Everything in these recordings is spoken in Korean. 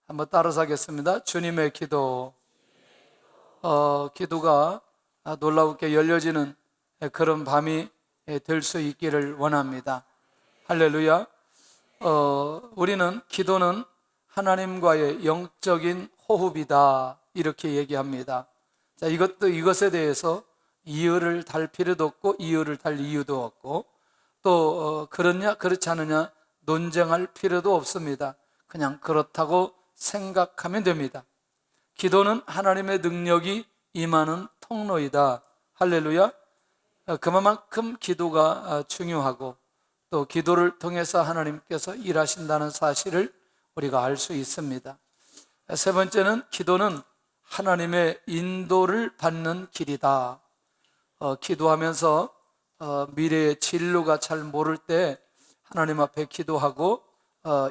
한번 따라서 하겠습니다. 주님의 기도. 기도가 놀랍게 열려지는 그런 밤이 될 수 있기를 원합니다. 할렐루야. 우리는 기도는 하나님과의 영적인 호흡이다, 이렇게 얘기합니다. 자, 이것에 대해서 이유를 달 필요도 없고 이유를 달 이유도 없고 또 그렇냐 그렇지 않느냐 논쟁할 필요도 없습니다. 그냥 그렇다고 생각하면 됩니다. 기도는 하나님의 능력이 임하는 통로이다. 할렐루야. 그만큼 기도가 중요하고 또 기도를 통해서 하나님께서 일하신다는 사실을 우리가 알 수 있습니다. 세 번째는 기도는 하나님의 인도를 받는 길이다. 기도하면서 미래의 진로가 잘 모를 때 하나님 앞에 기도하고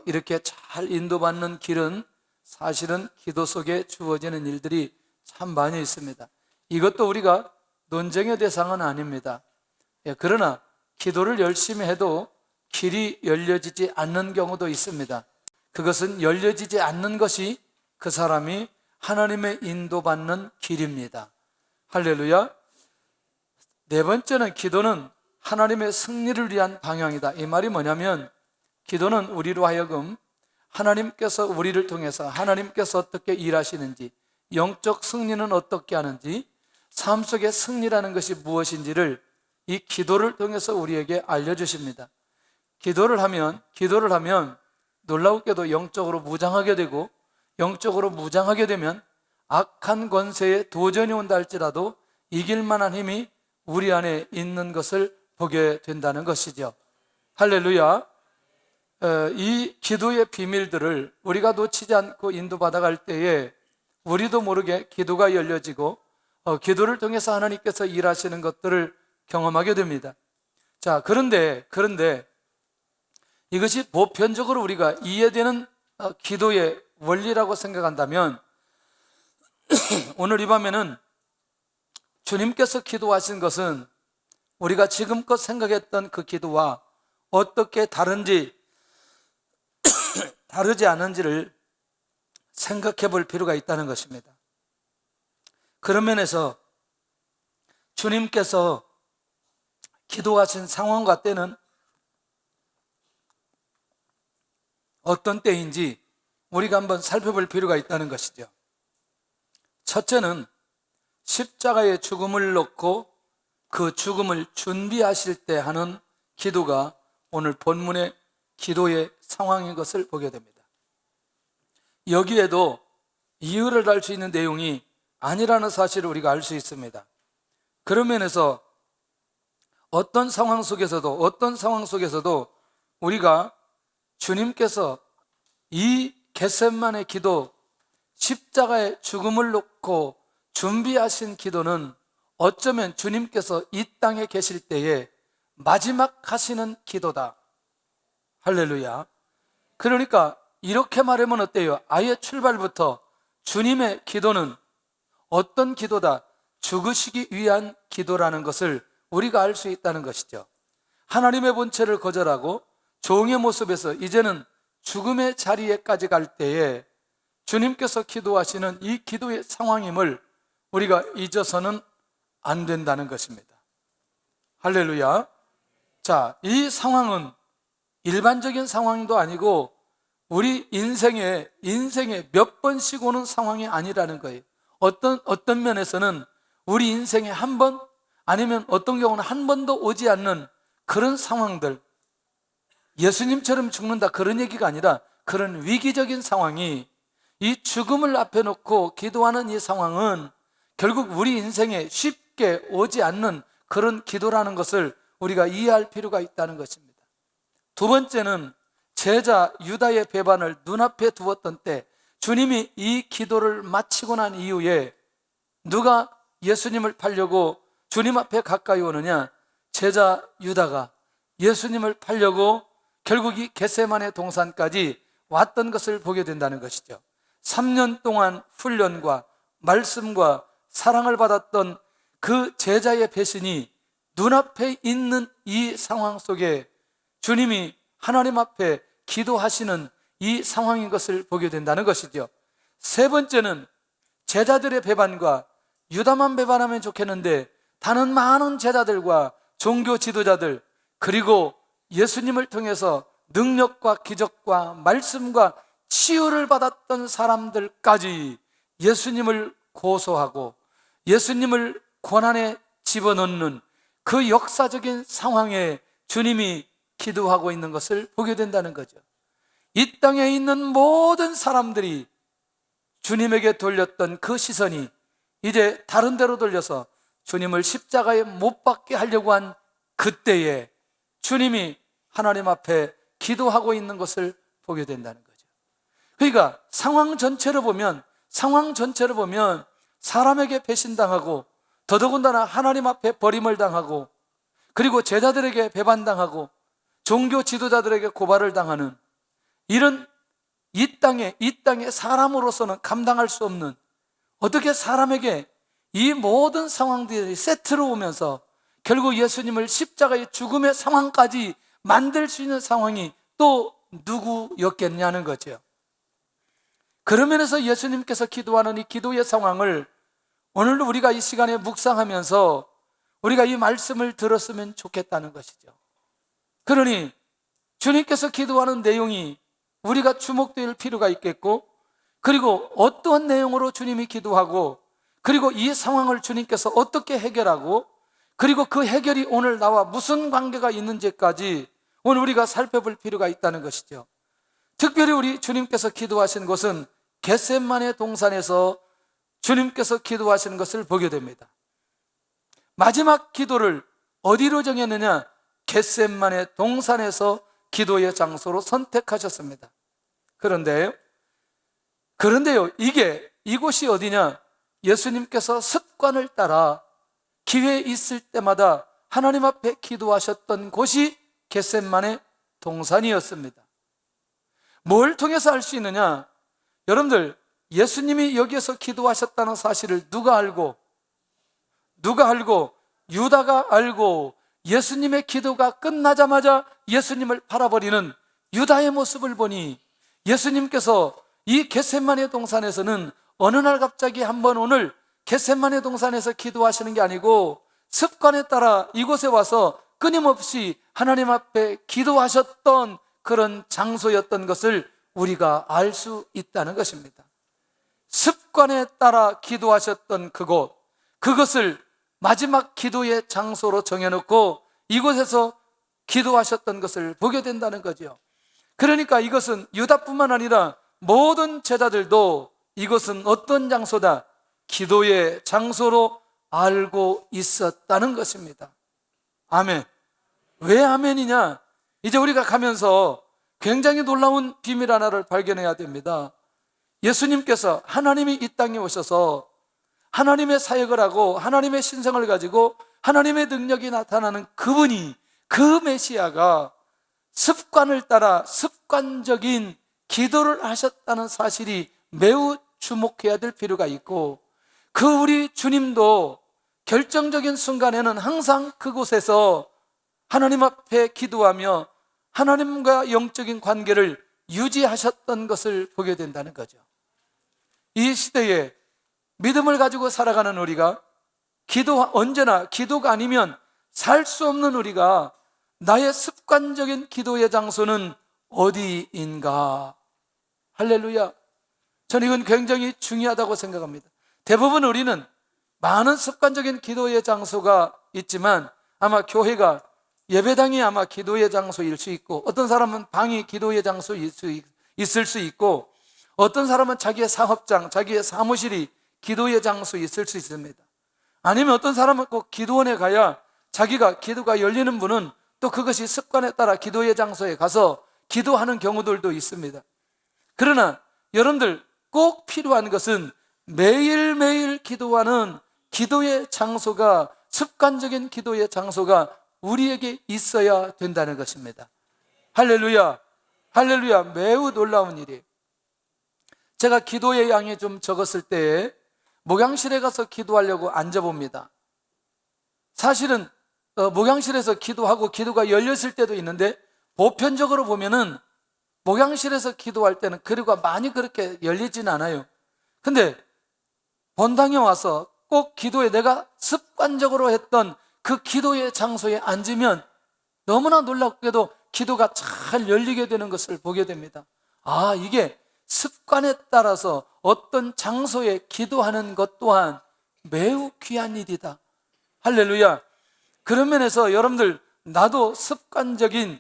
이렇게 잘 인도받는 길은 사실은 기도 속에 주어지는 일들이 참 많이 있습니다. 이것도 우리가 논쟁의 대상은 아닙니다. 그러나 기도를 열심히 해도 길이 열려지지 않는 경우도 있습니다. 그것은 열려지지 않는 것이 그 사람이 하나님의 인도받는 길입니다. 할렐루야. 네 번째는 기도는 하나님의 승리를 위한 방향이다. 이 말이 뭐냐면 기도는 우리로 하여금 하나님께서 우리를 통해서 하나님께서 어떻게 일하시는지, 영적 승리는 어떻게 하는지, 삶 속의 승리라는 것이 무엇인지를 이 기도를 통해서 우리에게 알려주십니다. 기도를 하면 놀라우게도 영적으로 무장하게 되고, 영적으로 무장하게 되면 악한 권세에 도전이 온다 할지라도 이길 만한 힘이 우리 안에 있는 것을 보게 된다는 것이죠. 할렐루야. 이 기도의 비밀들을 우리가 놓치지 않고 인도받아갈 때에 우리도 모르게 기도가 열려지고 기도를 통해서 하나님께서 일하시는 것들을 경험하게 됩니다. 자, 그런데 이것이 보편적으로 우리가 이해되는 기도의 원리라고 생각한다면 오늘 이 밤에는 주님께서 기도하신 것은 우리가 지금껏 생각했던 그 기도와 어떻게 다르지 않은지를 생각해 볼 필요가 있다는 것입니다. 그런 면에서 주님께서 기도하신 상황과 때는 어떤 때인지 우리가 한번 살펴볼 필요가 있다는 것이죠. 첫째는 십자가의 죽음을 놓고 그 죽음을 준비하실 때 하는 기도가 오늘 본문의 기도의 상황인 것을 보게 됩니다. 여기에도 이유를 알 수 있는 내용이 아니라는 사실을 우리가 알 수 있습니다. 그런 면에서 어떤 상황 속에서도 우리가 주님께서 이 겟세마네 기도, 십자가의 죽음을 놓고 준비하신 기도는 어쩌면 주님께서 이 땅에 계실 때에 마지막 하시는 기도다. 할렐루야. 그러니까 이렇게 말하면 어때요? 아예 출발부터 주님의 기도는 어떤 기도다? 죽으시기 위한 기도라는 것을 우리가 알 수 있다는 것이죠. 하나님의 본체를 거절하고 종의 모습에서 이제는 죽음의 자리에까지 갈 때에 주님께서 기도하시는 이 기도의 상황임을 우리가 잊어서는 안 된다는 것입니다. 할렐루야. 자, 이 상황은 일반적인 상황도 아니고 우리 인생에 몇 번씩 오는 상황이 아니라는 거예요. 어떤 면에서는 우리 인생에 한 번, 아니면 어떤 경우는 한 번도 오지 않는 그런 상황들, 예수님처럼 죽는다 그런 얘기가 아니라 그런 위기적인 상황이, 이 죽음을 앞에 놓고 기도하는 이 상황은 결국 우리 인생에 쉽게 오지 않는 그런 기도라는 것을 우리가 이해할 필요가 있다는 것입니다. 두 번째는 제자 유다의 배반을 눈앞에 두었던 때 주님이 이 기도를 마치고 난 이후에 누가 예수님을 팔려고 주님 앞에 가까이 오느냐? 제자 유다가 예수님을 팔려고 결국 이 겟세마네 동산까지 왔던 것을 보게 된다는 것이죠. 3년 동안 훈련과 말씀과 사랑을 받았던 그 제자의 배신이 눈앞에 있는 이 상황 속에 주님이 하나님 앞에 기도하시는 이 상황인 것을 보게 된다는 것이죠. 세 번째는 제자들의 배반과 유다만 배반하면 좋겠는데 다른 많은 제자들과 종교 지도자들 그리고 예수님을 통해서 능력과 기적과 말씀과 치유를 받았던 사람들까지 예수님을 고소하고 예수님을 고난에 집어넣는 그 역사적인 상황에 주님이 기도하고 있는 것을 보게 된다는 거죠. 이 땅에 있는 모든 사람들이 주님에게 돌렸던 그 시선이 이제 다른 데로 돌려서 주님을 십자가에 못 박게 하려고 한 그때에 주님이 하나님 앞에 기도하고 있는 것을 보게 된다는 거죠. 그러니까 상황 전체를 보면 사람에게 배신당하고 더더군다나 하나님 앞에 버림을 당하고 그리고 제자들에게 배반당하고 종교 지도자들에게 고발을 당하는 이런 이 땅에 사람으로서는 감당할 수 없는, 어떻게 사람에게 이 모든 상황들이 세트로 오면서 결국 예수님을 십자가의 죽음의 상황까지 만들 수 있는 상황이 또 누구였겠냐는 거죠. 그런 면에서 예수님께서 기도하는 이 기도의 상황을 오늘도 우리가 이 시간에 묵상하면서 우리가 이 말씀을 들었으면 좋겠다는 것이죠. 그러니 주님께서 기도하는 내용이 우리가 주목될 필요가 있겠고, 그리고 어떠한 내용으로 주님이 기도하고, 그리고 이 상황을 주님께서 어떻게 해결하고, 그리고 그 해결이 오늘 나와 무슨 관계가 있는지까지 오늘 우리가 살펴볼 필요가 있다는 것이죠. 특별히 우리 주님께서 기도하신 곳은 겟세마네 동산에서 주님께서 기도하시는 것을 보게 됩니다. 마지막 기도를 어디로 정했느냐? 겟세마네 동산에서 기도의 장소로 선택하셨습니다. 그런데요, 이곳이 어디냐? 예수님께서 습관을 따라 기회 있을 때마다 하나님 앞에 기도하셨던 곳이 겟세마네 동산이었습니다. 뭘 통해서 알 수 있느냐? 여러분들, 예수님이 여기에서 기도하셨다는 사실을 누가 알고 유다가 알고 예수님의 기도가 끝나자마자 예수님을 바라버리는 유다의 모습을 보니 예수님께서 이 겟세마네 동산에서는 어느 날 갑자기 한번 오늘 겟세마네 동산에서 기도하시는 게 아니고 습관에 따라 이곳에 와서 끊임없이 하나님 앞에 기도하셨던 그런 장소였던 것을 우리가 알 수 있다는 것입니다. 습관에 따라 기도하셨던 그것을 마지막 기도의 장소로 정해놓고 이곳에서 기도하셨던 것을 보게 된다는 거죠. 그러니까 이것은 유다뿐만 아니라 모든 제자들도 이것은 어떤 장소다? 기도의 장소로 알고 있었다는 것입니다. 아멘. 왜 아멘이냐? 이제 우리가 가면서 굉장히 놀라운 비밀 하나를 발견해야 됩니다. 예수님께서 하나님이 이 땅에 오셔서 하나님의 사역을 하고 하나님의 신성을 가지고 하나님의 능력이 나타나는 그분이, 그 메시아가 습관을 따라 습관적인 기도를 하셨다는 사실이 매우 주목해야 될 필요가 있고, 그 우리 주님도 결정적인 순간에는 항상 그곳에서 하나님 앞에 기도하며 하나님과 영적인 관계를 유지하셨던 것을 보게 된다는 거죠. 이 시대에 믿음을 가지고 살아가는 우리가 언제나 기도가 아니면 살 수 없는 우리가 나의 습관적인 기도의 장소는 어디인가? 할렐루야. 저는 이건 굉장히 중요하다고 생각합니다. 대부분 우리는 많은 습관적인 기도의 장소가 있지만 아마 교회가, 예배당이 아마 기도의 장소일 수 있고, 어떤 사람은 방이 기도의 장소일 수 있을 수 있고, 어떤 사람은 자기의 사업장, 자기의 사무실이 기도의 장소에 있을 수 있습니다. 아니면 어떤 사람은 꼭 기도원에 가야 기도가 열리는 분은 또 그것이 습관에 따라 기도의 장소에 가서 기도하는 경우들도 있습니다. 그러나 여러분들, 꼭 필요한 것은 매일매일 기도하는 기도의 장소가, 습관적인 기도의 장소가 우리에게 있어야 된다는 것입니다. 할렐루야. 할렐루야. 매우 놀라운 일이에요. 제가 기도의 양이 좀 적었을 때에 목양실에 가서 기도하려고 앉아봅니다. 사실은 목양실에서 기도하고 기도가 열렸을 때도 있는데, 보편적으로 보면은 목양실에서 기도할 때는 그리고 많이 그렇게 열리진 않아요. 근데 본당에 와서 꼭 기도에 내가 습관적으로 했던 그 기도의 장소에 앉으면 너무나 놀랍게도 기도가 잘 열리게 되는 것을 보게 됩니다. 아, 이게 습관에 따라서 어떤 장소에 기도하는 것 또한 매우 귀한 일이다. 할렐루야. 그런 면에서 여러분들, 나도 습관적인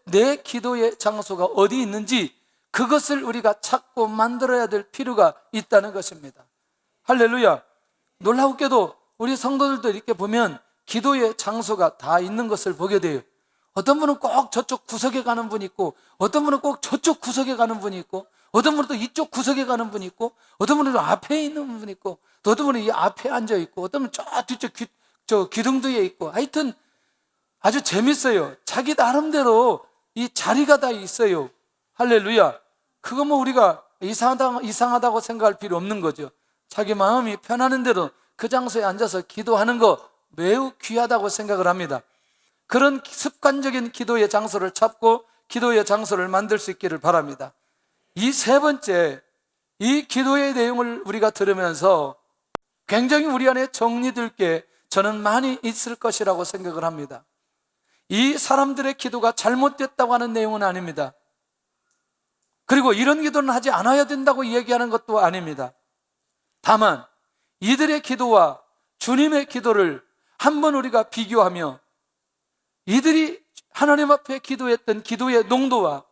내 기도의 장소가 어디 있는지 그것을 우리가 찾고 만들어야 될 필요가 있다는 것입니다. 할렐루야. 놀랍게도 우리 성도들도 이렇게 보면 기도의 장소가 다 있는 것을 보게 돼요. 어떤 분은 꼭 저쪽 구석에 가는 분이 있고, 어떤 분은 꼭 저쪽 구석에 가는 분이 있고, 어떤 분은 또 이쪽 구석에 가는 분이 있고, 어떤 분은 또 앞에 있는 분이 있고, 또 어떤 분은 이 앞에 앉아 있고, 어떤 분은 저 뒤쪽 기둥 뒤에 있고, 하여튼 아주 재밌어요. 자기 나름대로 이 자리가 다 있어요. 할렐루야. 그거 뭐 우리가 이상하다고 생각할 필요 없는 거죠. 자기 마음이 편하는 대로 그 장소에 앉아서 기도하는 거 매우 귀하다고 생각을 합니다. 그런 습관적인 기도의 장소를 찾고 기도의 장소를 만들 수 있기를 바랍니다. 이 세 번째, 이 기도의 내용을 우리가 들으면서 굉장히 우리 안에 정리될 게 저는 많이 있을 것이라고 생각을 합니다. 이 사람들의 기도가 잘못됐다고 하는 내용은 아닙니다. 그리고 이런 기도는 하지 않아야 된다고 얘기하는 것도 아닙니다. 다만 이들의 기도와 주님의 기도를 한번 우리가 비교하며 이들이 하나님 앞에 기도했던 기도의 농도와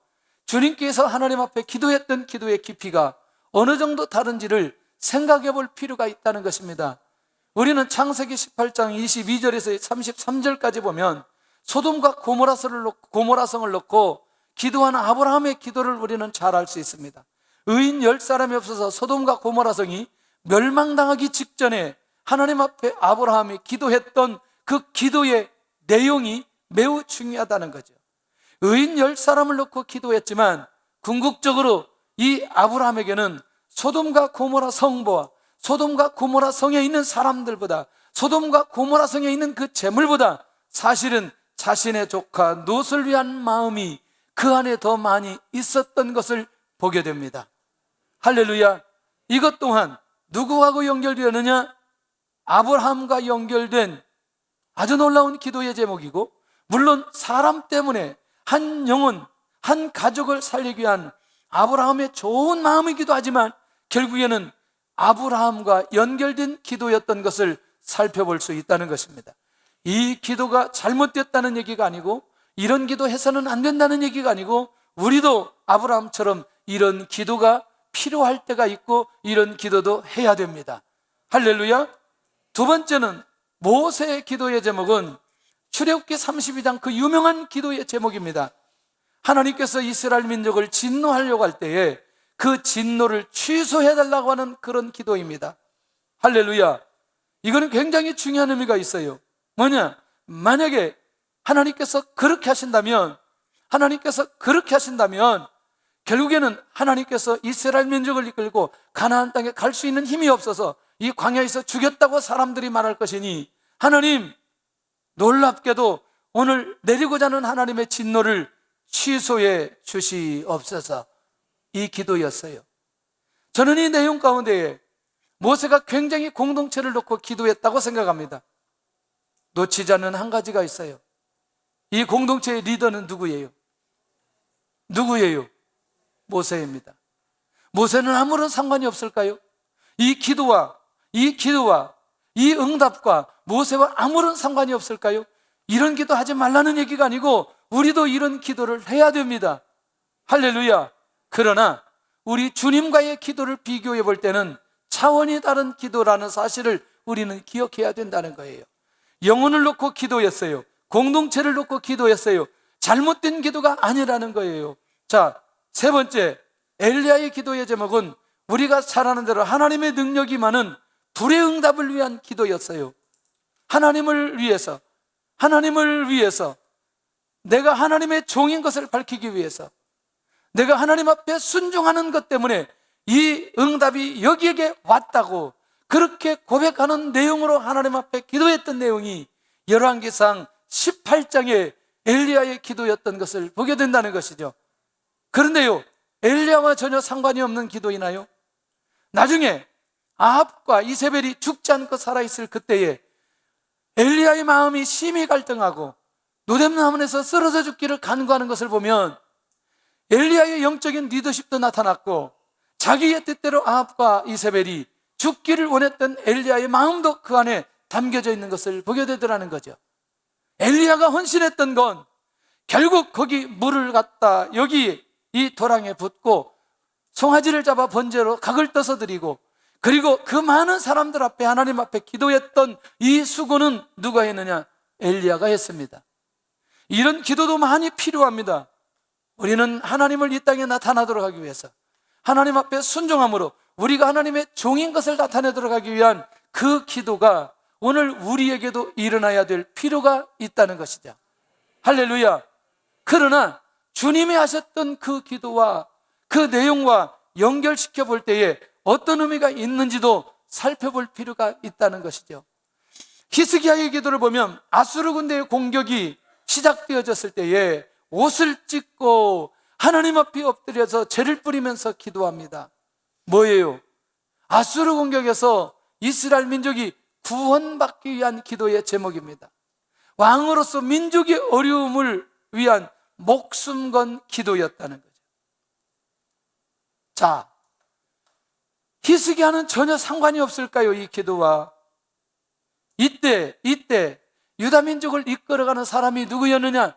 주님께서 하나님 앞에 기도했던 기도의 깊이가 어느 정도 다른지를 생각해 볼 필요가 있다는 것입니다. 우리는 창세기 18장 22절에서 33절까지 보면 소돔과 고모라성을 놓고 기도하는 아브라함의 기도를 우리는 잘 알 수 있습니다. 의인 10사람이 없어서 소돔과 고모라성이 멸망당하기 직전에 하나님 앞에 아브라함이 기도했던 그 기도의 내용이 매우 중요하다는 거죠. 의인 10사람을 놓고 기도했지만 궁극적으로 이 아브라함에게는 소돔과 고모라 성보와 소돔과 고모라 성에 있는 사람들보다, 소돔과 고모라 성에 있는 그 재물보다 사실은 자신의 조카 롯을 위한 마음이 그 안에 더 많이 있었던 것을 보게 됩니다. 할렐루야. 이것 또한 누구하고 연결되느냐? 아브라함과 연결된 아주 놀라운 기도의 제목이고, 물론 사람 때문에 한 영혼, 한 가족을 살리기 위한 아브라함의 좋은 마음이기도 하지만 결국에는 아브라함과 연결된 기도였던 것을 살펴볼 수 있다는 것입니다. 이 기도가 잘못됐다는 얘기가 아니고, 이런 기도해서는 안 된다는 얘기가 아니고, 우리도 아브라함처럼 이런 기도가 필요할 때가 있고 이런 기도도 해야 됩니다. 할렐루야. 두 번째는 모세의 기도의 제목은 출애굽기 32장 그 유명한 기도의 제목입니다. 하나님께서 이스라엘 민족을 진노하려고 할 때에 그 진노를 취소해달라고 하는 그런 기도입니다. 할렐루야. 이거는 굉장히 중요한 의미가 있어요. 뭐냐? 만약에 하나님께서 그렇게 하신다면 결국에는 하나님께서 이스라엘 민족을 이끌고 가나안 땅에 갈 수 있는 힘이 없어서 이 광야에서 죽였다고 사람들이 말할 것이니, 하나님 놀랍게도 오늘 내리고자 하는 하나님의 진노를 취소해 주시옵소서. 이 기도였어요. 저는 이 내용 가운데에 모세가 굉장히 공동체를 놓고 기도했다고 생각합니다. 놓치지 않는 한 가지가 있어요. 이 공동체의 리더는 누구예요? 모세입니다. 모세는 아무런 상관이 없을까요? 이 기도와 이 응답과 모세와 아무런 상관이 없을까요? 이런 기도 하지 말라는 얘기가 아니고 우리도 이런 기도를 해야 됩니다. 할렐루야. 그러나 우리 주님과의 기도를 비교해 볼 때는 차원이 다른 기도라는 사실을 우리는 기억해야 된다는 거예요. 영혼을 놓고 기도했어요. 공동체를 놓고 기도했어요. 잘못된 기도가 아니라는 거예요. 자, 세 번째, 엘리야의 기도의 제목은 우리가 잘 아는 대로 하나님의 능력이 많은 불의 응답을 위한 기도였어요. 하나님을 위해서 내가 하나님의 종인 것을 밝히기 위해서, 내가 하나님 앞에 순종하는 것 때문에 이 응답이 여기에게 왔다고 그렇게 고백하는 내용으로 하나님 앞에 기도했던 내용이 열왕기상 18장의 엘리야의 기도였던 것을 보게 된다는 것이죠. 그런데요, 엘리야와 전혀 상관이 없는 기도이나요? 나중에 아합과 이세벨이 죽지 않고 살아있을 그때에 엘리야의 마음이 심히 갈등하고 노뎀나무에서 쓰러져 죽기를 간구하는 것을 보면 엘리야의 영적인 리더십도 나타났고 자기의 뜻대로 아합과 이세벨이 죽기를 원했던 엘리야의 마음도 그 안에 담겨져 있는 것을 보게 되더라는 거죠. 엘리야가 헌신했던 건 결국 거기 물을 갖다 여기 이 도랑에 붓고 송아지를 잡아 번제로 각을 떠서 드리고, 그리고 그 많은 사람들 앞에 하나님 앞에 기도했던 이 수고는 누가 했느냐? 엘리야가 했습니다. 이런 기도도 많이 필요합니다. 우리는 하나님을 이 땅에 나타나도록 하기 위해서, 하나님 앞에 순종함으로 우리가 하나님의 종인 것을 나타내도록 하기 위한 그 기도가 오늘 우리에게도 일어나야 될 필요가 있다는 것이죠. 할렐루야. 그러나 주님이 하셨던 그 기도와 그 내용과 연결시켜 볼 때에 어떤 의미가 있는지도 살펴볼 필요가 있다는 것이죠. 히스기야의 기도를 보면 아수르 군대의 공격이 시작되어졌을 때에 옷을 찢고 하나님 앞에 엎드려서 죄를 뿌리면서 기도합니다. 뭐예요? 아수르 공격에서 이스라엘 민족이 구원받기 위한 기도의 제목입니다. 왕으로서 민족의 어려움을 위한 목숨 건 기도였다는 거죠. 자, 히스기야는 전혀 상관이 없을까요? 이 기도와. 이때 유다 민족을 이끌어가는 사람이 누구였느냐?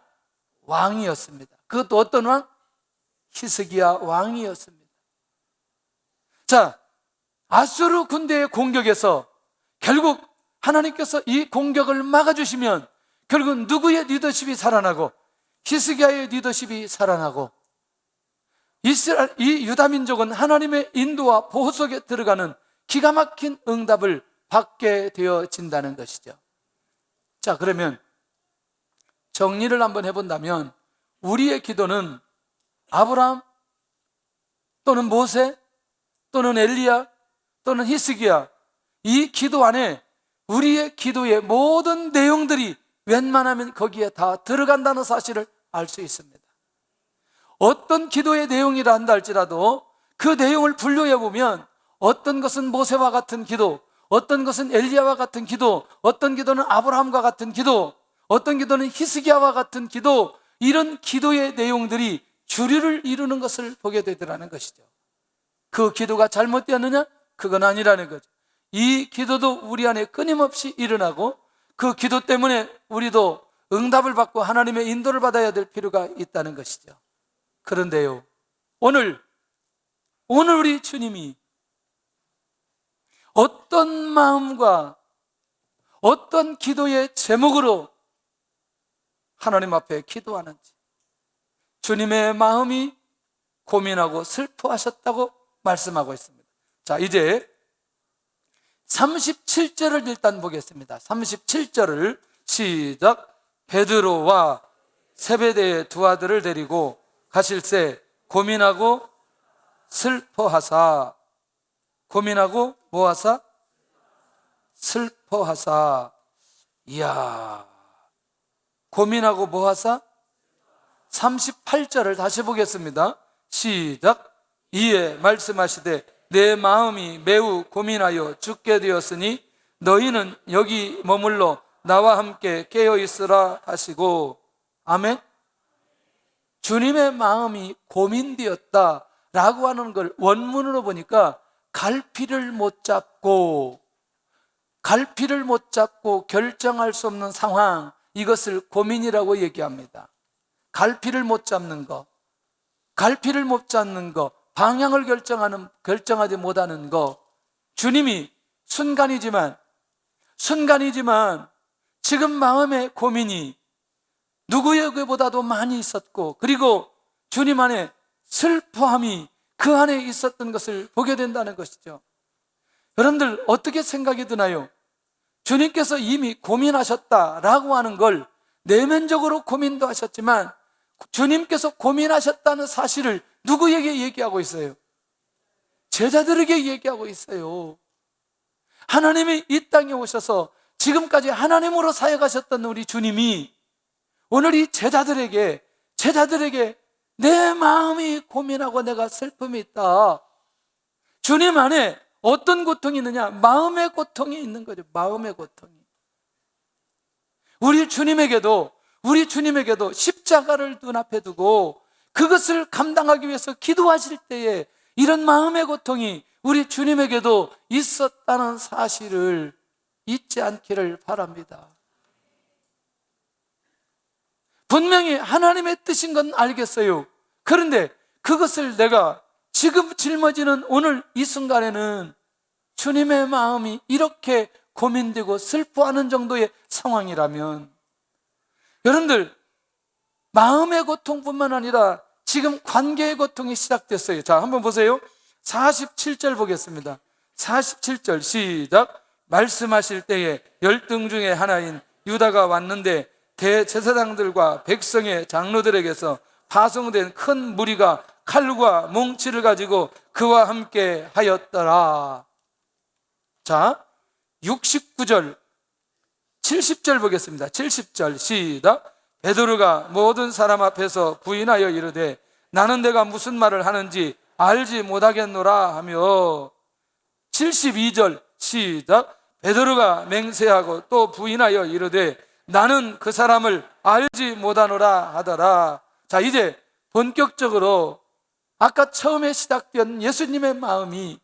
왕이었습니다. 그것도 어떤 왕? 히스기야 왕이었습니다. 자, 아수르 군대의 공격에서 결국 하나님께서 이 공격을 막아주시면 결국 누구의 리더십이 살아나고? 히스기야의 리더십이 살아나고, 이 유다 민족은 하나님의 인도와 보호 속에 들어가는 기가 막힌 응답을 받게 되어진다는 것이죠. 자, 그러면 정리를 한번 해본다면 우리의 기도는 아브라함 또는 모세 또는 엘리야 또는 히스기야, 이 기도 안에 우리의 기도의 모든 내용들이 웬만하면 거기에 다 들어간다는 사실을 알 수 있습니다. 어떤 기도의 내용이라 한다 할지라도 그 내용을 분류해 보면 어떤 것은 모세와 같은 기도, 어떤 것은 엘리야와 같은 기도, 어떤 기도는 아브라함과 같은 기도, 어떤 기도는 히스기야와 같은 기도, 이런 기도의 내용들이 주류를 이루는 것을 보게 되더라는 것이죠. 그 기도가 잘못되었느냐? 그건 아니라는 거죠. 이 기도도 우리 안에 끊임없이 일어나고 그 기도 때문에 우리도 응답을 받고 하나님의 인도를 받아야 될 필요가 있다는 것이죠. 그런데요, 오늘 우리 주님이 어떤 마음과 어떤 기도의 제목으로 하나님 앞에 기도하는지, 주님의 마음이 고민하고 슬퍼하셨다고 말씀하고 있습니다. 자, 이제 37절을 일단 보겠습니다. 37절을 시작. 베드로와 세베대의 두 아들을 데리고 가실새 고민하고 슬퍼하사. 고민하고 뭐하사? 슬퍼하사. 이야, 고민하고 뭐하사? 38절을 다시 보겠습니다. 시작. 이에 말씀하시되 내 마음이 매우 고민하여 죽게 되었으니 너희는 여기 머물러 나와 함께 깨어 있으라 하시고. 아멘. 주님의 마음이 고민되었다라고 하는 걸 원문으로 보니까 갈피를 못 잡고 결정할 수 없는 상황, 이것을 고민이라고 얘기합니다. 갈피를 못 잡는 거, 방향을 결정하지 못하는 거. 주님이 순간이지만 지금 마음의 고민이 누구에게보다도 많이 있었고, 그리고 주님 안에 슬퍼함이 그 안에 있었던 것을 보게 된다는 것이죠. 여러분들 어떻게 생각이 드나요? 주님께서 이미 고민하셨다라고 하는 걸 내면적으로 고민도 하셨지만 주님께서 고민하셨다는 사실을 누구에게 얘기하고 있어요? 제자들에게 얘기하고 있어요. 하나님이 이 땅에 오셔서 지금까지 하나님으로 사역하셨던 우리 주님이 오늘 이 제자들에게 내 마음이 고민하고 내가 슬픔이 있다. 주님 안에 어떤 고통이 있느냐? 마음의 고통이 있는 거죠. 마음의 고통이. 우리 주님에게도 십자가를 눈앞에 두고 그것을 감당하기 위해서 기도하실 때에 이런 마음의 고통이 우리 주님에게도 있었다는 사실을 잊지 않기를 바랍니다. 분명히 하나님의 뜻인 건 알겠어요. 그런데 그것을 내가 지금 짊어지는 오늘 이 순간에는 주님의 마음이 이렇게 고민되고 슬퍼하는 정도의 상황이라면, 여러분들 마음의 고통뿐만 아니라 지금 관계의 고통이 시작됐어요. 자, 한번 보세요. 47절 보겠습니다. 47절 시작. 말씀하실 때에 열등 중에 하나인 유다가 왔는데 대제사장들과 백성의 장로들에게서 파송된 큰 무리가 칼과 몽치를 가지고 그와 함께 하였더라. 자, 69절 70절 보겠습니다. 70절 시작. 베드로가 모든 사람 앞에서 부인하여 이르되 나는 내가 무슨 말을 하는지 알지 못하겠노라 하며, 72절 시작. 베드로가 맹세하고 또 부인하여 이르되 나는 그 사람을 알지 못하노라 하더라. 자, 이제 본격적으로 아까 처음에 시작된 예수님의 마음이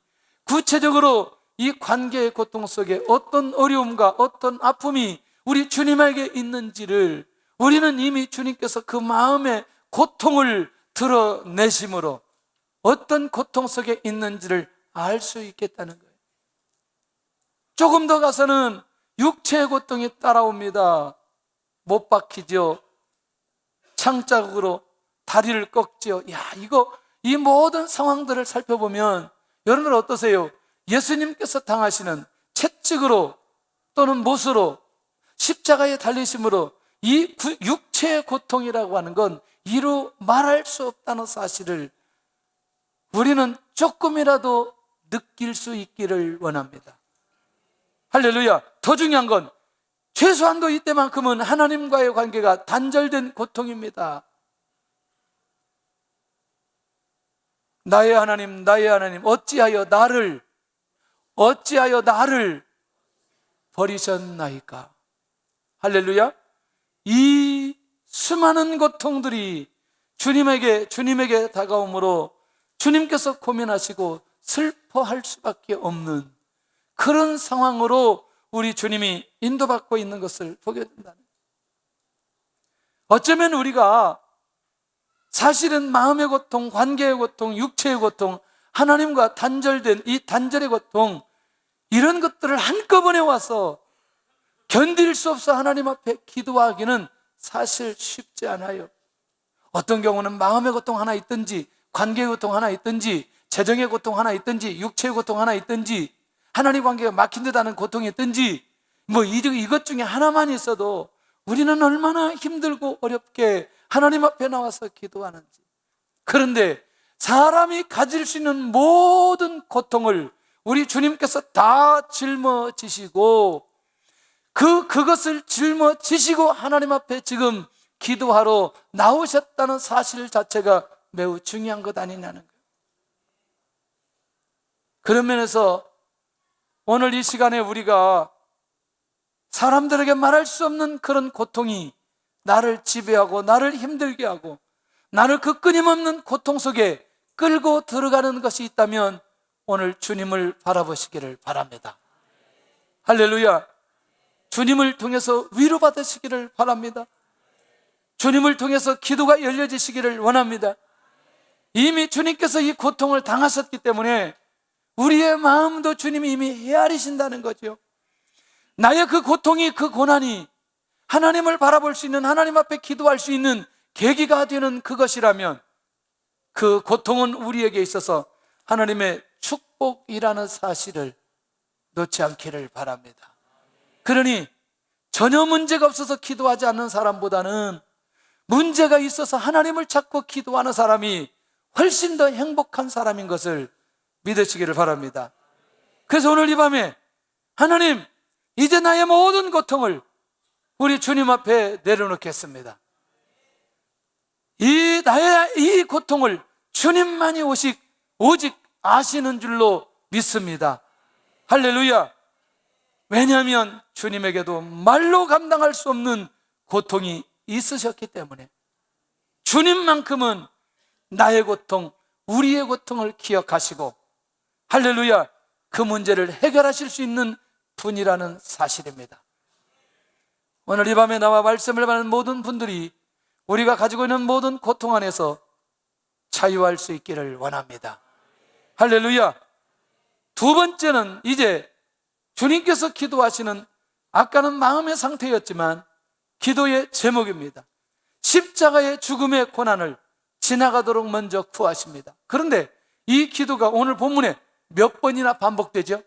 구체적으로 이 관계의 고통 속에 어떤 어려움과 어떤 아픔이 우리 주님에게 있는지를 우리는 이미 주님께서 그 마음의 고통을 드러내심으로 어떤 고통 속에 있는지를 알 수 있겠다는 거예요. 조금 더 가서는 육체의 고통이 따라옵니다. 못 박히죠. 창자국으로 다리를 꺾죠. 이 모든 상황들을 살펴보면 여러분들 어떠세요? 예수님께서 당하시는 채찍으로 또는 못으로 십자가에 달리심으로 이 육체의 고통이라고 하는 건 이루 말할 수 없다는 사실을 우리는 조금이라도 느낄 수 있기를 원합니다. 할렐루야. 더 중요한 건 최소한도 이때만큼은 하나님과의 관계가 단절된 고통입니다. 나의 하나님 어찌하여 나를 버리셨나이까. 할렐루야. 이 수많은 고통들이 주님에게 다가오므로 주님께서 고민하시고 슬퍼할 수밖에 없는 그런 상황으로 우리 주님이 인도받고 있는 것을 보게 된다는 거예요. 어쩌면 우리가 사실은 마음의 고통, 관계의 고통, 육체의 고통, 하나님과 단절된 이 단절의 고통, 이런 것들을 한꺼번에 와서 견딜 수 없어 하나님 앞에 기도하기는 사실 쉽지 않아요. 어떤 경우는 마음의 고통 하나 있든지, 관계의 고통 하나 있든지, 재정의 고통 하나 있든지, 육체의 고통 하나 있든지, 하나님 관계가 막힌 듯하는 고통이 있든지, 이것 중에 하나만 있어도 우리는 얼마나 힘들고 어렵게 하나님 앞에 나와서 기도하는지. 그런데 사람이 가질 수 있는 모든 고통을 우리 주님께서 다 짊어지시고 그것을 짊어지시고 하나님 앞에 지금 기도하러 나오셨다는 사실 자체가 매우 중요한 것 아니냐는 거예요. 그런 면에서 오늘 이 시간에 우리가 사람들에게 말할 수 없는 그런 고통이 나를 지배하고 나를 힘들게 하고 나를 그 끊임없는 고통 속에 끌고 들어가는 것이 있다면 오늘 주님을 바라보시기를 바랍니다. 할렐루야. 주님을 통해서 위로받으시기를 바랍니다. 주님을 통해서 기도가 열려지시기를 원합니다. 이미 주님께서 이 고통을 당하셨기 때문에 우리의 마음도 주님이 이미 헤아리신다는 거죠. 나의 그 고통이, 그 고난이 하나님을 바라볼 수 있는, 하나님 앞에 기도할 수 있는 계기가 되는 그것이라면 그 고통은 우리에게 있어서 하나님의 축복이라는 사실을 놓지 않기를 바랍니다. 그러니 전혀 문제가 없어서 기도하지 않는 사람보다는 문제가 있어서 하나님을 찾고 기도하는 사람이 훨씬 더 행복한 사람인 것을 믿으시기를 바랍니다. 그래서 오늘 이 밤에 하나님, 이제 나의 모든 고통을 우리 주님 앞에 내려놓겠습니다. 나의 이 고통을 주님만이 오직 아시는 줄로 믿습니다. 할렐루야. 왜냐하면 주님에게도 말로 감당할 수 없는 고통이 있으셨기 때문에 주님만큼은 나의 고통, 우리의 고통을 기억하시고 할렐루야, 그 문제를 해결하실 수 있는 분이라는 사실입니다. 오늘 이 밤에 나와 말씀을 받는 모든 분들이 우리가 가지고 있는 모든 고통 안에서 자유할 수 있기를 원합니다. 할렐루야. 두 번째는 이제 주님께서 기도하시는, 아까는 마음의 상태였지만 기도의 제목입니다. 십자가의 죽음의 고난을 지나가도록 먼저 구하십니다. 그런데 이 기도가 오늘 본문에 몇 번이나 반복되죠?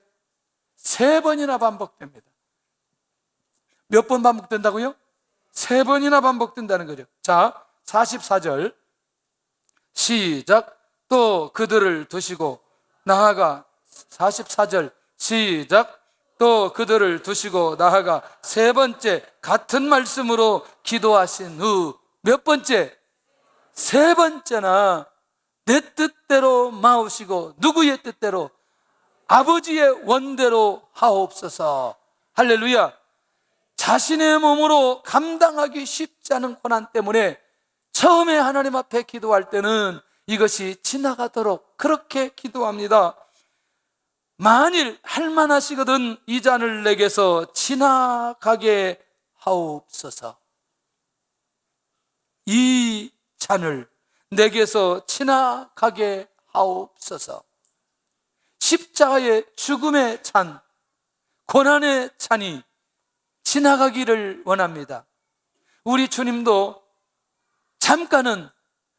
3번이나 반복됩니다. 몇 번 반복된다고요? 3번이나 반복된다는 거죠. 자, 44절 시작. 또 그들을 두시고 나아가, 44절 시작. 또 그들을 두시고 나아가 3번째 같은 말씀으로 기도하신 후 몇 번째? 3번째나 내 뜻대로 마우시고 누구의 뜻대로? 아버지의 원대로 하옵소서. 할렐루야. 자신의 몸으로 감당하기 쉽지 않은 고난 때문에 처음에 하나님 앞에 기도할 때는 이것이 지나가도록 그렇게 기도합니다. 만일 할만하시거든 이 잔을 내게서 지나가게 하옵소서. 이 잔을 내게서 지나가게 하옵소서. 십자가의 죽음의 잔, 고난의 잔이 지나가기를 원합니다. 우리 주님도 잠깐은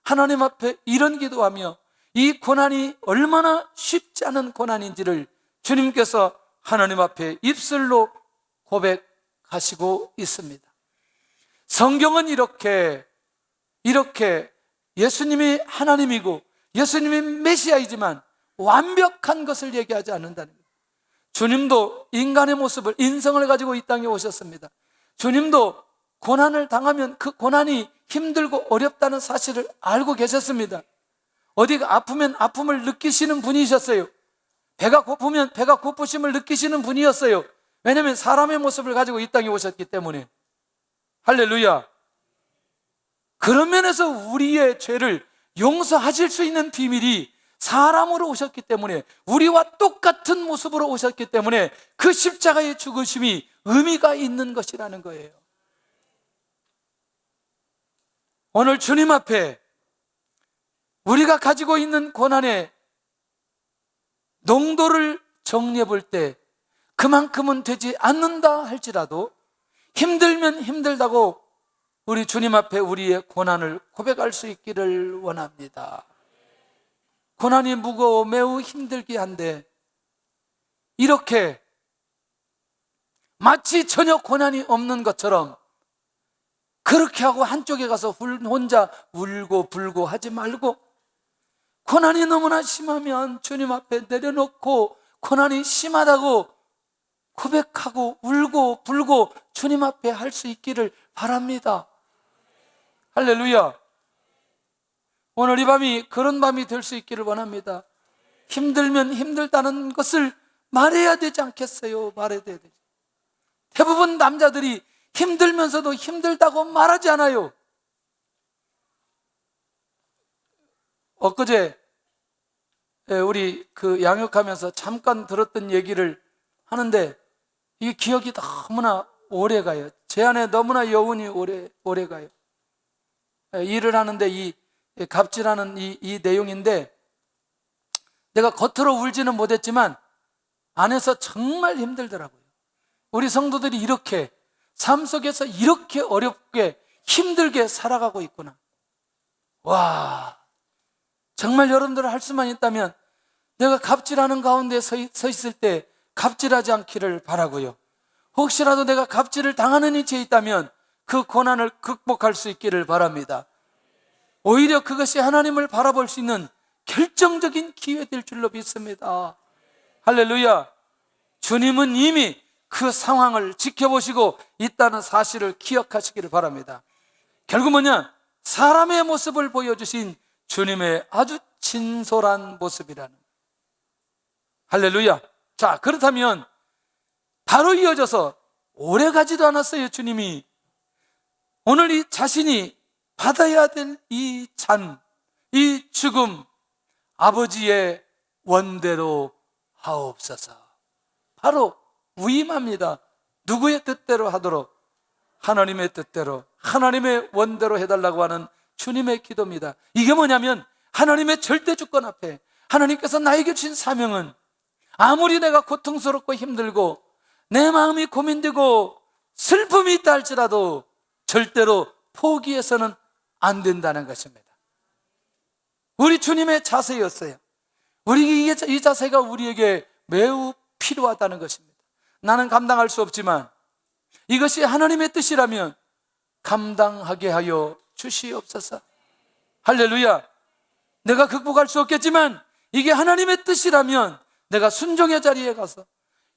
하나님 앞에 이런 기도하며 이 고난이 얼마나 쉽지 않은 고난인지를 주님께서 하나님 앞에 입술로 고백하시고 있습니다. 성경은 이렇게 예수님이 하나님이고 예수님이 메시아이지만 완벽한 것을 얘기하지 않는다는 거예요. 주님도 인간의 모습을, 인성을 가지고 이 땅에 오셨습니다. 주님도 고난을 당하면 그 고난이 힘들고 어렵다는 사실을 알고 계셨습니다. 어디가 아프면 아픔을 느끼시는 분이셨어요. 배가 고프면 배가 고프심을 느끼시는 분이었어요. 왜냐하면 사람의 모습을 가지고 이 땅에 오셨기 때문에. 할렐루야. 그런 면에서 우리의 죄를 용서하실 수 있는 비밀이 사람으로 오셨기 때문에, 우리와 똑같은 모습으로 오셨기 때문에 그 십자가의 죽으심이 의미가 있는 것이라는 거예요. 오늘 주님 앞에 우리가 가지고 있는 고난의 농도를 정리해 볼 때 그만큼은 되지 않는다 할지라도 힘들면 힘들다고 우리 주님 앞에 우리의 고난을 고백할 수 있기를 원합니다. 고난이 무거워 매우 힘들게 한데 이렇게 마치 전혀 고난이 없는 것처럼 그렇게 하고 한쪽에 가서 혼자 울고 불고 하지 말고, 고난이 너무나 심하면 주님 앞에 내려놓고 고난이 심하다고 고백하고 울고 불고 주님 앞에 할 수 있기를 바랍니다. 할렐루야. 오늘 이 밤이 그런 밤이 될 수 있기를 원합니다. 힘들면 힘들다는 것을 말해야 되지 않겠어요? 말해야 되지. 대부분 남자들이 힘들면서도 힘들다고 말하지 않아요. 엊그제 우리 그 양육하면서 잠깐 들었던 얘기를 하는데 이 기억이 너무나 오래 가요. 제 안에 너무나 여운이 오래 가요. 일을 하는데 이 갑질하는 이 내용인데, 내가 겉으로 울지는 못했지만 안에서 정말 힘들더라고요. 우리 성도들이 이렇게 삶 속에서 이렇게 어렵게 힘들게 살아가고 있구나. 와, 정말 여러분들 할 수만 있다면 내가 갑질하는 가운데 서 있을 때 갑질하지 않기를 바라고요. 혹시라도 내가 갑질을 당하는 이치에 있다면 그 고난을 극복할 수 있기를 바랍니다. 오히려 그것이 하나님을 바라볼 수 있는 결정적인 기회될 줄로 믿습니다. 할렐루야. 주님은 이미 그 상황을 지켜보시고 있다는 사실을 기억하시기를 바랍니다. 결국 뭐냐? 사람의 모습을 보여주신 주님의 아주 진솔한 모습이라는. 할렐루야. 자, 그렇다면 바로 이어져서 오래 가지도 않았어요. 주님이 오늘 이 자신이 받아야 될 이 잔, 이 죽음, 아버지의 원대로 하옵소서. 바로 위임합니다. 누구의 뜻대로 하도록? 하나님의 뜻대로, 하나님의 원대로 해달라고 하는 주님의 기도입니다. 이게 뭐냐면 하나님의 절대 주권 앞에 하나님께서 나에게 주신 사명은 아무리 내가 고통스럽고 힘들고 내 마음이 고민되고 슬픔이 있다 할지라도 절대로 포기해서는 안 된다는 것입니다. 우리 주님의 자세였어요. 우리 이 자세가 우리에게 매우 필요하다는 것입니다. 나는 감당할 수 없지만 이것이 하나님의 뜻이라면 감당하게 하여 주시옵소서. 할렐루야. 내가 극복할 수 없겠지만 이게 하나님의 뜻이라면 내가 순종의 자리에 가서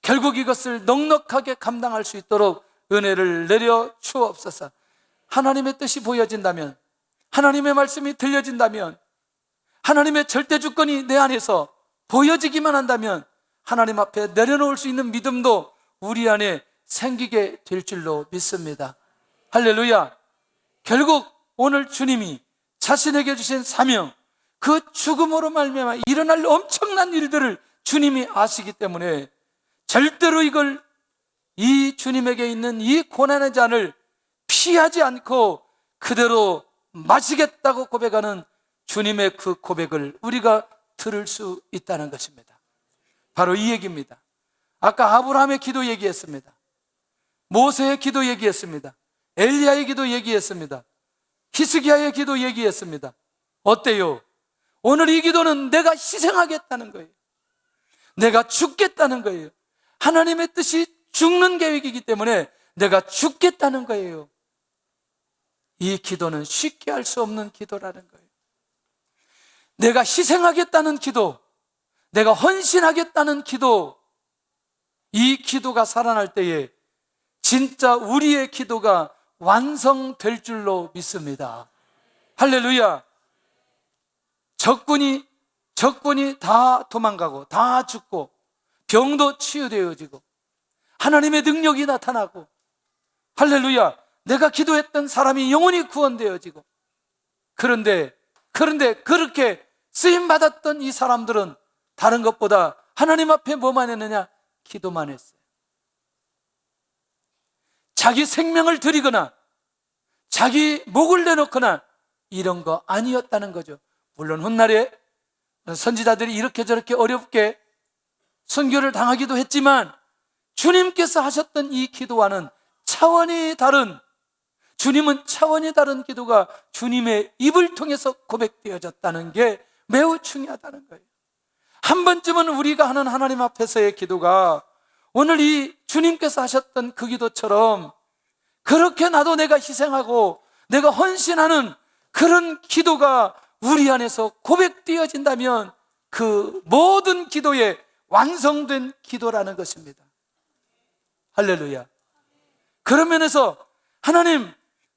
결국 이것을 넉넉하게 감당할 수 있도록 은혜를 내려 주옵소서. 하나님의 뜻이 보여진다면, 하나님의 말씀이 들려진다면, 하나님의 절대 주권이 내 안에서 보여지기만 한다면 하나님 앞에 내려놓을 수 있는 믿음도 우리 안에 생기게 될 줄로 믿습니다. 할렐루야. 결국 오늘 주님이 자신에게 주신 사명, 그 죽음으로 말미암아 일어날 엄청난 일들을 주님이 아시기 때문에 절대로 이걸, 이 주님에게 있는 이 고난의 잔을 피하지 않고 그대로 마시겠다고 고백하는 주님의 그 고백을 우리가 들을 수 있다는 것입니다. 바로 이 얘기입니다. 아까 아브라함의 기도 얘기했습니다. 모세의 기도 얘기했습니다. 엘리야의 기도 얘기했습니다. 히스기야의 기도 얘기했습니다. 어때요? 오늘 이 기도는 내가 희생하겠다는 거예요. 내가 죽겠다는 거예요. 하나님의 뜻이 죽는 계획이기 때문에 내가 죽겠다는 거예요. 이 기도는 쉽게 할 수 없는 기도라는 거예요. 내가 희생하겠다는 기도, 내가 헌신하겠다는 기도, 이 기도가 살아날 때에 진짜 우리의 기도가 완성될 줄로 믿습니다. 할렐루야. 적군이 다 도망가고 다 죽고 병도 치유되어지고 하나님의 능력이 나타나고, 할렐루야, 내가 기도했던 사람이 영원히 구원되어지고, 그런데 그렇게 쓰임받았던 이 사람들은 다른 것보다 하나님 앞에 뭐만 했느냐? 기도만 했어요. 자기 생명을 드리거나 자기 목을 내놓거나 이런 거 아니었다는 거죠. 물론 훗날에 선지자들이 이렇게 저렇게 어렵게 순교를 당하기도 했지만 주님께서 하셨던 이 기도와는 차원이 다른, 주님은 차원이 다른 기도가 주님의 입을 통해서 고백되어졌다는 게 매우 중요하다는 거예요. 한 번쯤은 우리가 하는 하나님 앞에서의 기도가 오늘 이 주님께서 하셨던 그 기도처럼 그렇게 나도 내가 희생하고 내가 헌신하는 그런 기도가 우리 안에서 고백되어진다면 그 모든 기도에 완성된 기도라는 것입니다. 할렐루야. 그런 면에서 하나님,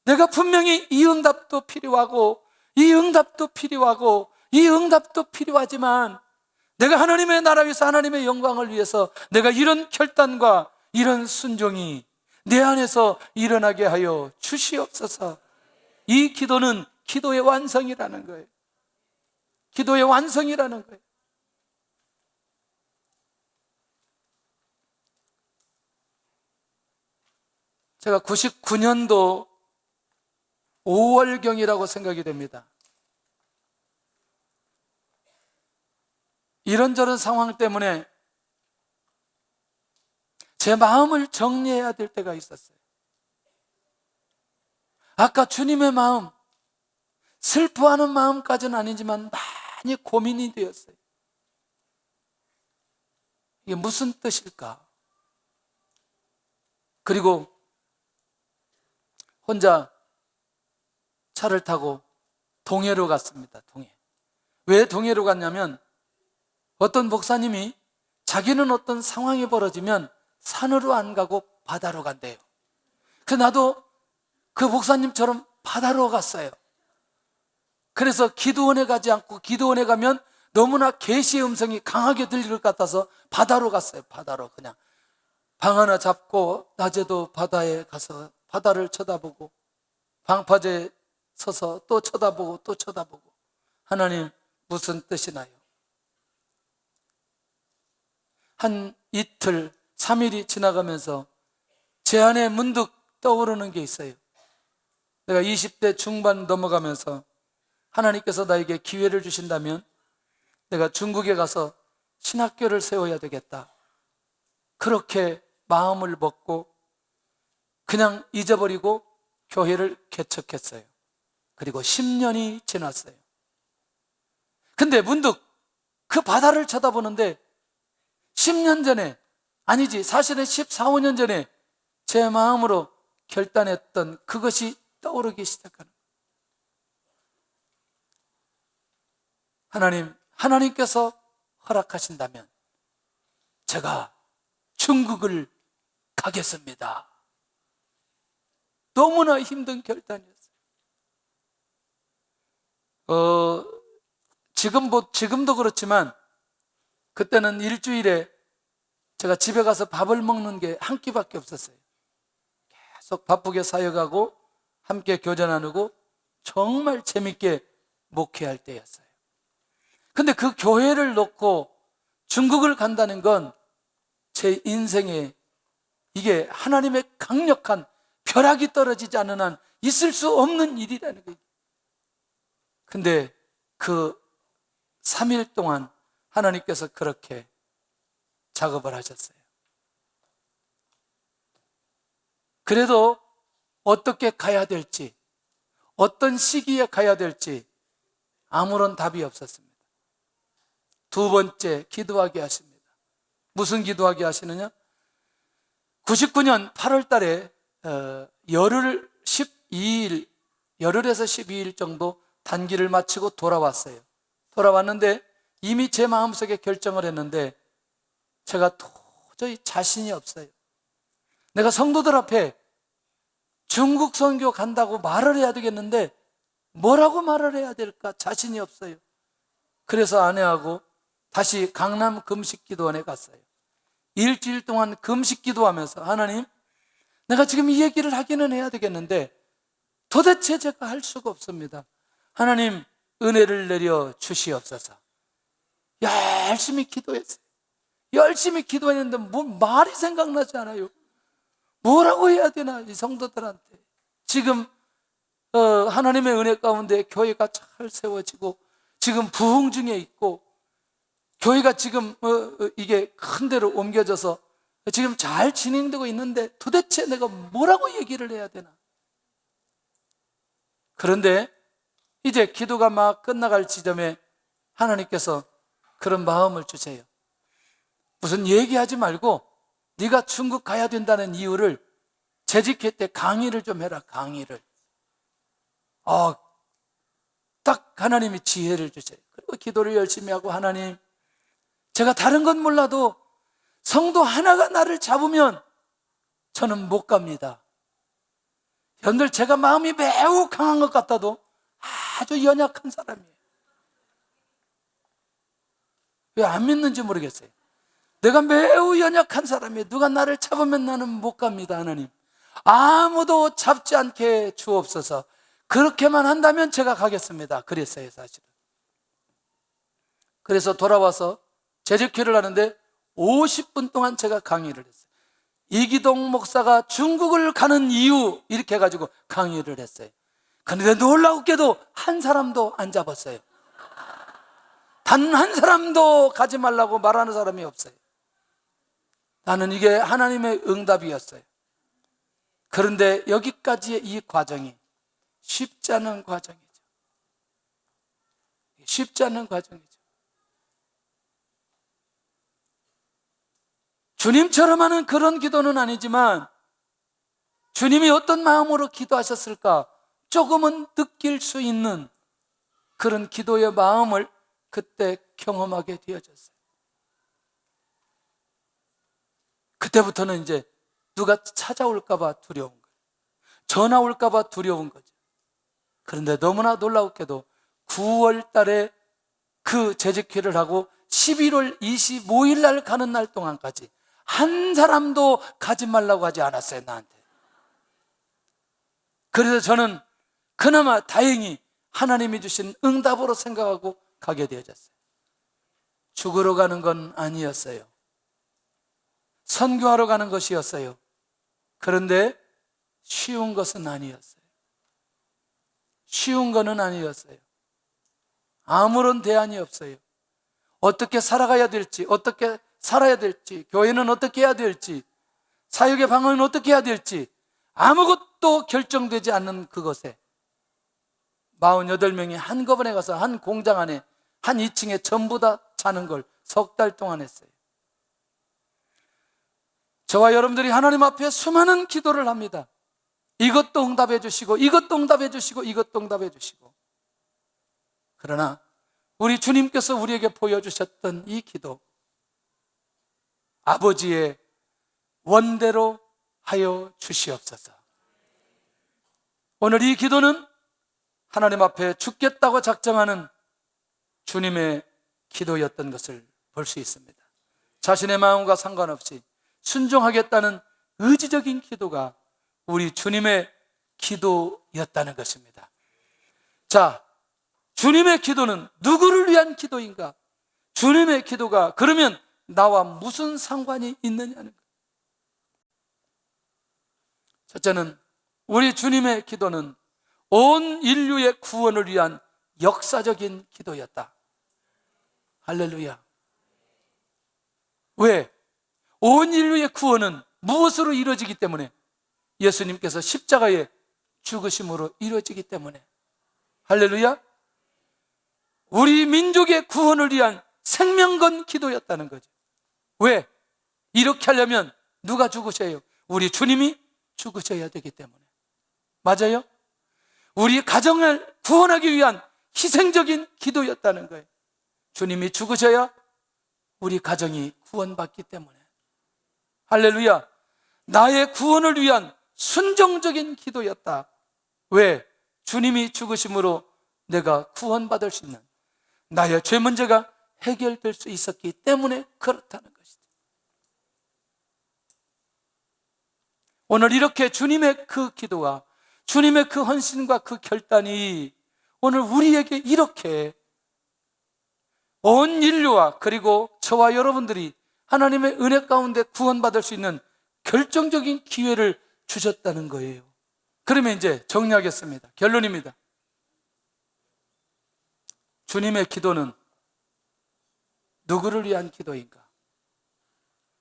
내가 분명히 이 응답도 필요하고 이 응답도 필요하고 이 응답도 필요하지만 내가 하나님의 나라 위해서 하나님의 영광을 위해서 내가 이런 결단과 이런 순종이 내 안에서 일어나게 하여 주시옵소서. 이 기도는 기도의 완성이라는 거예요. 기도의 완성이라는 거예요. 제가 99년도 5월경이라고 생각이 됩니다. 이런저런 상황 때문에 제 마음을 정리해야 될 때가 있었어요. 아까 주님의 마음, 슬퍼하는 마음까지는 아니지만 많이 고민이 되었어요. 이게 무슨 뜻일까? 그리고 혼자 차를 타고 동해로 갔습니다. 동해. 왜 동해로 갔냐면 어떤 목사님이 자기는 어떤 상황이 벌어지면 산으로 안 가고 바다로 간대요. 그래서 나도 그 목사님처럼 바다로 갔어요. 그래서 기도원에 가지 않고 기도원에 가면 너무나 계시의 음성이 강하게 들릴 것 같아서 바다로 갔어요. 바다로 그냥 방 하나 잡고 낮에도 바다에 가서 바다를 쳐다보고 방파제에 서서 또 쳐다보고 또 쳐다보고. 하나님 무슨 뜻이나요? 한 이틀 3일이 지나가면서 제 안에 문득 떠오르는 게 있어요. 내가 20대 중반 넘어가면서 하나님께서 나에게 기회를 주신다면 내가 중국에 가서 신학교를 세워야 되겠다. 그렇게 마음을 먹고 그냥 잊어버리고 교회를 개척했어요. 그리고 10년이 지났어요. 근데 문득 그 바다를 쳐다보는데 10년 전에, 아니지, 사실은 14, 15년 전에 제 마음으로 결단했던 그것이 떠오르기 시작하는 거예요. 하나님께서 허락하신다면 제가 중국을 가겠습니다. 너무나 힘든 결단이었어요. 지금도 그렇지만 그때는 일주일에 제가 집에 가서 밥을 먹는 게 한 끼밖에 없었어요. 계속 바쁘게 사역하고 함께 교제 나누고 정말 재밌게 목회할 때였어요. 근데 그 교회를 놓고 중국을 간다는 건 제 인생에 이게 하나님의 강력한 벼락이 떨어지지 않는 한 있을 수 없는 일이라는 거예요. 근데 그 3일 동안 하나님께서 그렇게 작업을 하셨어요. 그래도 어떻게 가야 될지, 어떤 시기에 가야 될지 아무런 답이 없었습니다. 두 번째, 기도하게 하십니다. 무슨 기도하게 하시느냐? 99년 8월 달에 열흘에서 12일 정도 단기를 마치고 돌아왔어요. 돌아왔는데 이미 제 마음속에 결정을 했는데 제가 도저히 자신이 없어요. 내가 성도들 앞에 중국 선교 간다고 말을 해야 되겠는데 뭐라고 말을 해야 될까 자신이 없어요. 그래서 아내하고 다시 강남 금식기도원에 갔어요. 일주일 동안 금식기도하면서 하나님, 내가 지금 이 얘기를 하기는 해야 되겠는데 도대체 제가 할 수가 없습니다. 하나님 은혜를 내려 주시옵소서. 열심히 기도했어요. 열심히 기도했는데 뭐 말이 생각나지 않아요. 뭐라고 해야 되나 이 성도들한테. 지금 하나님의 은혜 가운데 교회가 잘 세워지고 지금 부흥 중에 있고 교회가 지금 이게 큰 데로 옮겨져서 지금 잘 진행되고 있는데 도대체 내가 뭐라고 얘기를 해야 되나. 그런데 이제 기도가 막 끝나갈 지점에 하나님께서 그런 마음을 주세요. 무슨 얘기하지 말고 네가 중국 가야 된다는 이유를 재직회 때 강의를 좀 해라. 강의를. 딱 하나님이 지혜를 주세요. 그리고 기도를 열심히 하고 하나님, 제가 다른 건 몰라도 성도 하나가 나를 잡으면 저는 못 갑니다. 여러분들 제가 마음이 매우 강한 것 같아도 아주 연약한 사람이에요. 왜 안 믿는지 모르겠어요. 내가 매우 연약한 사람이에요. 누가 나를 잡으면 나는 못 갑니다. 하나님, 아무도 잡지 않게 주옵소서. 그렇게만 한다면 제가 가겠습니다. 그랬어요, 사실은. 그래서 돌아와서 재직회를 하는데 50분 동안 제가 강의를 했어요. 이기동 목사가 중국을 가는 이유, 이렇게 해가지고 강의를 했어요. 그런데 놀라웠게도 한 사람도 안 잡았어요. 단 한 사람도 가지 말라고 말하는 사람이 없어요. 나는 이게 하나님의 응답이었어요. 그런데 여기까지의 이 과정이 쉽지 않은 과정이죠. 쉽지 않은 과정이죠. 주님처럼 하는 그런 기도는 아니지만 주님이 어떤 마음으로 기도하셨을까 조금은 느낄 수 있는 그런 기도의 마음을 그때 경험하게 되어졌어요. 그때부터는 이제 누가 찾아올까 봐 두려운 거예요. 전화 올까 봐 두려운 거죠. 그런데 너무나 놀라웠게도 9월 달에 그 재직회를 하고 11월 25일 날 가는 날 동안까지 한 사람도 가지 말라고 하지 않았어요, 나한테. 그래서 저는 그나마 다행히 하나님이 주신 응답으로 생각하고 가게 되어졌어요. 죽으러 가는 건 아니었어요. 선교하러 가는 것이었어요. 그런데 쉬운 것은 아니었어요. 쉬운 거는 아니었어요. 아무런 대안이 없어요. 어떻게 살아가야 될지, 어떻게 살아야 될지, 교회는 어떻게 해야 될지, 사역의 방향은 어떻게 해야 될지 아무것도 결정되지 않는 그것에 48명이 한꺼번에 가서 한 공장 안에 한 2층에 전부 다 자는 걸 석 달 동안 했어요. 저와 여러분들이 하나님 앞에 수많은 기도를 합니다. 이것도 응답해 주시고, 이것도 응답해 주시고, 이것도 응답해 주시고. 그러나 우리 주님께서 우리에게 보여주셨던 이 기도, 아버지의 원대로 하여 주시옵소서. 오늘 이 기도는 하나님 앞에 죽겠다고 작정하는 주님의 기도였던 것을 볼 수 있습니다. 자신의 마음과 상관없이 순종하겠다는 의지적인 기도가 우리 주님의 기도였다는 것입니다. 자, 주님의 기도는 누구를 위한 기도인가? 주님의 기도가 그러면 나와 무슨 상관이 있느냐는 것. 첫째는 우리 주님의 기도는 온 인류의 구원을 위한 역사적인 기도였다. 할렐루야. 왜? 온 인류의 구원은 무엇으로 이루어지기 때문에? 예수님께서 십자가에 죽으심으로 이루어지기 때문에. 할렐루야. 우리 민족의 구원을 위한 생명 건 기도였다는 거죠. 왜? 이렇게 하려면 누가 죽으셔요? 우리 주님이 죽으셔야 되기 때문에. 맞아요? 우리 가정을 구원하기 위한 희생적인 기도였다는 거예요. 주님이 죽으셔야 우리 가정이 구원받기 때문에. 할렐루야. 나의 구원을 위한 순종적인 기도였다. 왜? 주님이 죽으심으로 내가 구원받을 수 있는, 나의 죄 문제가 해결될 수 있었기 때문에 그렇다는 것이죠. 오늘 이렇게 주님의 그 기도와 주님의 그 헌신과 그 결단이 오늘 우리에게 이렇게 온 인류와 그리고 저와 여러분들이 하나님의 은혜 가운데 구원받을 수 있는 결정적인 기회를 주셨다는 거예요. 그러면 이제 정리하겠습니다. 결론입니다. 주님의 기도는 누구를 위한 기도인가?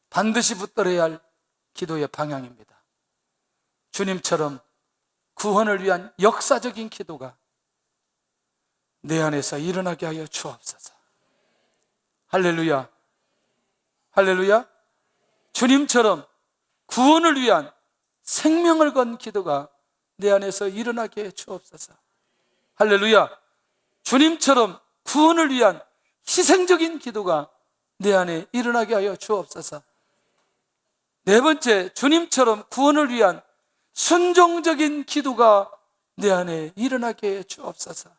반드시 붙들어야 할 기도의 방향입니다. 주님처럼 구원을 위한 역사적인 기도가 내 안에서 일어나게 하여 주옵소서. 할렐루야. 할렐루야. 주님처럼 구원을 위한 생명을 건 기도가 내 안에서 일어나게 해 주옵소서. 할렐루야. 주님처럼 구원을 위한 희생적인 기도가 내 안에 일어나게 하여 주옵소서. 네 번째, 주님처럼 구원을 위한 순종적인 기도가 내 안에 일어나게 해 주옵소서.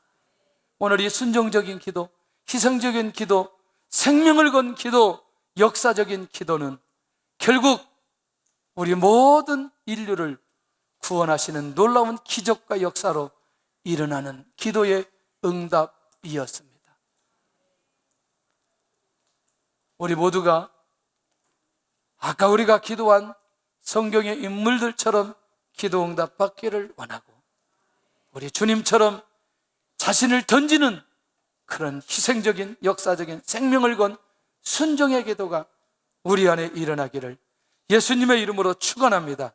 오늘 이 순종적인 기도, 희생적인 기도, 생명을 건 기도, 역사적인 기도는 결국 우리 모든 인류를 구원하시는 놀라운 기적과 역사로 일어나는 기도의 응답이었습니다. 우리 모두가 아까 우리가 기도한 성경의 인물들처럼 기도 응답 받기를 원하고, 우리 주님처럼 자신을 던지는 그런 희생적인 역사적인 생명을 건 순종의 기도가 우리 안에 일어나기를 예수님의 이름으로 축원합니다.